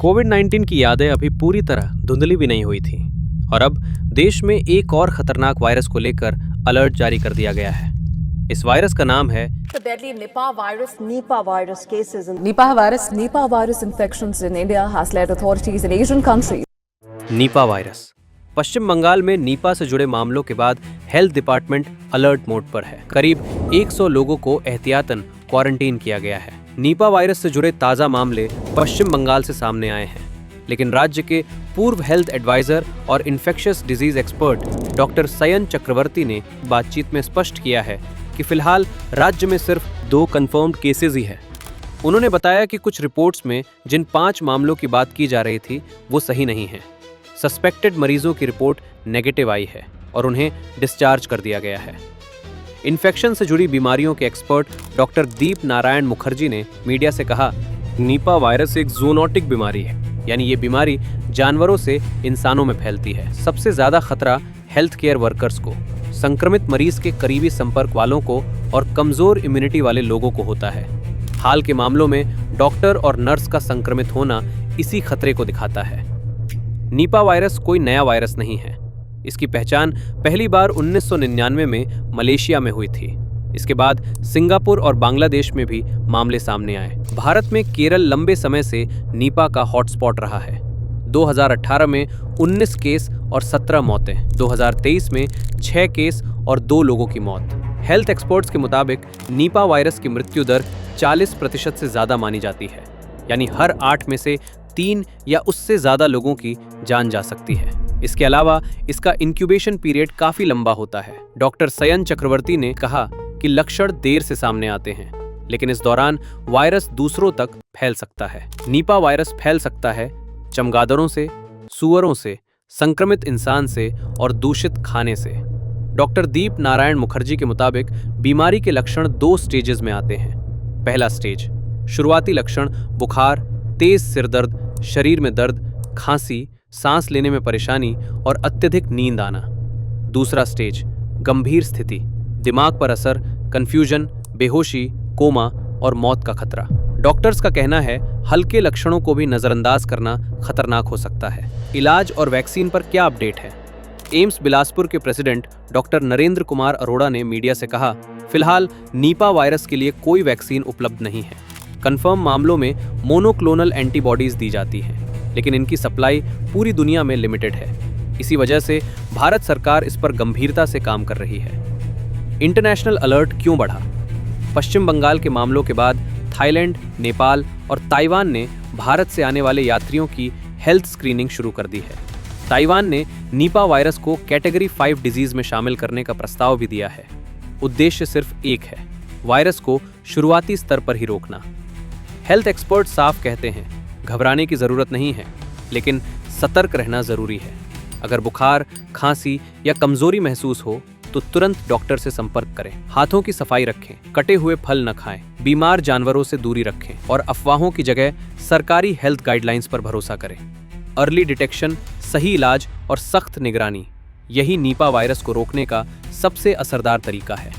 कोविड-19 की यादें अभी पूरी तरह धुंधली भी नहीं हुई थी और अब देश में एक और खतरनाक वायरस को लेकर अलर्ट जारी कर दिया गया है। इस वायरस का नाम है The deadly Nipah virus cases in Nipah virus infections in India has led authorities in Asian countries. Nipah virus. Paschim Bengal में नीपा से जुड़े मामलों के बाद हेल्थ डिपार्टमेंट अलर्ट मोड पर है। करीब 100 लोगों को एहतियातन क्वारंटीन किया गया है। नीपा वायरस से जुड़े ताज़ा मामले पश्चिम बंगाल से सामने आए हैं, लेकिन राज्य के पूर्व हेल्थ एडवाइजर और इन्फेक्शियस डिजीज एक्सपर्ट डॉक्टर सयन चक्रवर्ती ने बातचीत में स्पष्ट किया है कि फिलहाल राज्य में सिर्फ 2 कंफर्म्ड केसेस ही है। उन्होंने बताया कि कुछ रिपोर्ट्स में जिन 5 मामलों की बात की जा रही थी वो सही नहीं है। सस्पेक्टेड मरीजों की रिपोर्ट नेगेटिव आई है और उन्हें डिस्चार्ज कर दिया गया है। इन्फेक्शन से जुड़ी बीमारियों के एक्सपर्ट डॉक्टर दीप नारायण मुखर्जी ने मीडिया से कहा, नीपा वायरस एक जूनोटिक बीमारी है, यानी ये बीमारी जानवरों से इंसानों में फैलती है। सबसे ज्यादा खतरा हेल्थ केयर वर्कर्स को, संक्रमित मरीज के करीबी संपर्क वालों को और कमजोर इम्यूनिटी वाले लोगों को होता है। हाल के मामलों में डॉक्टर और नर्स का संक्रमित होना इसी खतरे को दिखाता है। नीपा वायरस कोई नया वायरस नहीं है। इसकी पहचान पहली बार 1999 में मलेशिया में हुई थी। इसके बाद सिंगापुर और बांग्लादेश में भी मामले सामने आए। भारत में केरल लंबे समय से नीपा का हॉटस्पॉट रहा है। 2018 में 19 केस और 17 मौतें, 2023 में 6 केस और 2 लोगों की मौत। हेल्थ एक्सपर्ट्स के मुताबिक नीपा वायरस की मृत्यु दर 40% से ज्यादा मानी जाती है, यानी हर 8 में से 3 या उससे ज्यादा लोगों की जान जा सकती है। इसके अलावा इसका इंक्यूबेशन पीरियड काफी लंबा होता है। डॉक्टर सयन चक्रवर्ती ने कहा कि लक्षण देर से सामने आते हैं, लेकिन इस दौरान वायरस दूसरों तक फैल सकता है। नीपा वायरस फैल सकता है चमगादड़ों से, सूअरों से, संक्रमित इंसान से और दूषित खाने से। डॉक्टर दीप नारायण मुखर्जी के मुताबिक बीमारी के लक्षण 2 स्टेजेस में आते हैं। पहला स्टेज, शुरुआती लक्षण बुखार, तेज सिरदर्द, शरीर में दर्द, खांसी, सांस लेने में परेशानी और अत्यधिक नींद आना। दूसरा स्टेज, गंभीर स्थिति, दिमाग पर असर, कंफ्यूजन, बेहोशी, कोमा और मौत का खतरा। डॉक्टर्स का कहना है हल्के लक्षणों को भी नजरअंदाज करना खतरनाक हो सकता है। इलाज और वैक्सीन पर क्या अपडेट है? एम्स बिलासपुर के प्रेसिडेंट डॉक्टर नरेंद्र कुमार अरोड़ा ने मीडिया से कहा, फिलहाल नीपा वायरस के लिए कोई वैक्सीन उपलब्ध नहीं है। कंफर्म मामलों में मोनोक्लोनल एंटीबॉडीज दी जाती हैं, लेकिन इनकी सप्लाई पूरी दुनिया में लिमिटेड है। इसी वजह से भारत सरकार इस पर गंभीरता से काम कर रही है। इंटरनेशनल अलर्ट क्यों बढ़ा? पश्चिम बंगाल के मामलों के बाद थाईलैंड, नेपाल और ताइवान ने भारत से आने वाले यात्रियों की हेल्थ स्क्रीनिंग शुरू कर दी है। ताइवान ने नीपा वायरस को कैटेगरी 5 डिजीज में शामिल करने का प्रस्ताव भी दिया है। उद्देश्य सिर्फ एक है, वायरस को शुरुआती स्तर पर ही रोकना। हेल्थ एक्सपर्ट साफ कहते हैं, घबराने की जरूरत नहीं है, लेकिन सतर्क रहना जरूरी है। अगर बुखार, खांसी या कमजोरी महसूस हो तो तुरंत डॉक्टर से संपर्क करें। हाथों की सफाई रखें, कटे हुए फल न खाएं, बीमार जानवरों से दूरी रखें और अफवाहों की जगह सरकारी हेल्थ गाइडलाइंस पर भरोसा करें। अर्ली डिटेक्शन, सही इलाज और सख्त निगरानी, यही नीपा वायरस को रोकने का सबसे असरदार तरीका है।